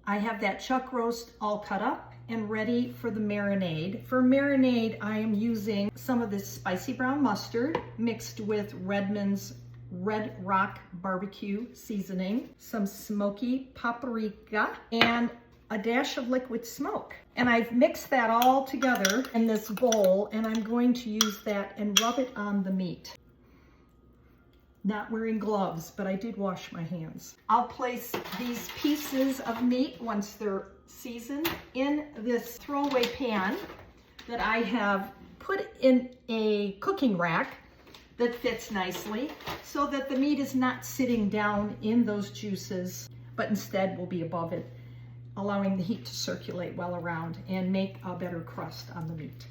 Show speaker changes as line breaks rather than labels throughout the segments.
I have that chuck roast all cut up and ready for the marinade. For marinade, I am using some of this spicy brown mustard mixed with Redmond's Red Rock barbecue seasoning, some smoky paprika, and a dash of liquid smoke. And I've mixed that all together in this bowl, and I'm going to use that and rub it on the meat. Not wearing gloves, but I did wash my hands. I'll place these pieces of meat, once they're seasoned, in this throwaway pan that I have put in a cooking rack that fits nicely, so that the meat is not sitting down in those juices, but instead will be above it, allowing the heat to circulate well around and make a better crust on the meat.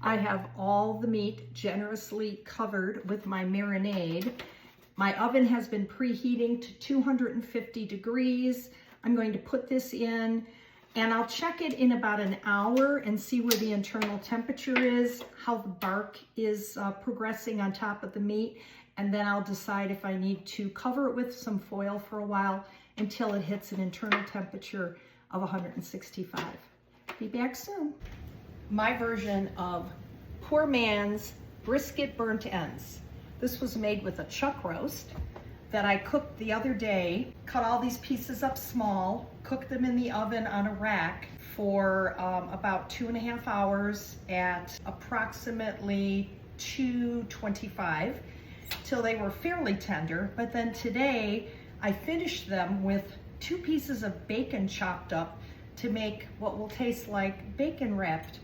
I have all the meat generously covered with my marinade. My oven has been preheating to 250 degrees. I'm going to put this in, and I'll check it in about an hour and see where the internal temperature is, how the bark is progressing on top of the meat, and then I'll decide if I need to cover it with some foil for a while until it hits an internal temperature of 165. Be back soon. My version of poor man's brisket burnt ends. This was made with a chuck roast that I cooked the other day. Cut all these pieces up small, cooked them in the oven on a rack for about 2.5 hours at approximately 225 till they were fairly tender. But then today I finished them with 2 pieces of bacon chopped up to make what will taste like bacon wrapped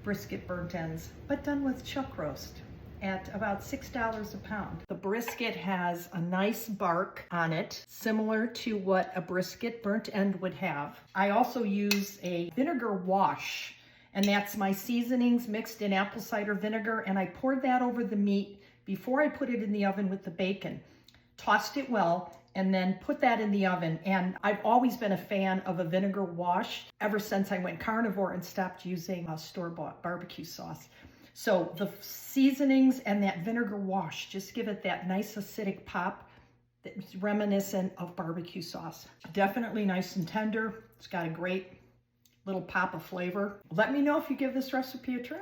brisket burnt ends, but done with chuck roast at about $6 a pound. The brisket has a nice bark on it, similar to what a brisket burnt end would have. I also use a vinegar wash, and that's my seasonings mixed in apple cider vinegar, and I poured that over the meat before I put it in the oven with the bacon. Tossed it well, and then put that in the oven. And I've always been a fan of a vinegar wash ever since I went carnivore and stopped using store-bought barbecue sauce. So the seasonings and that vinegar wash just give it that nice acidic pop that's reminiscent of barbecue sauce. Definitely nice and tender. It's got a great little pop of flavor. Let me know if you give this recipe a try.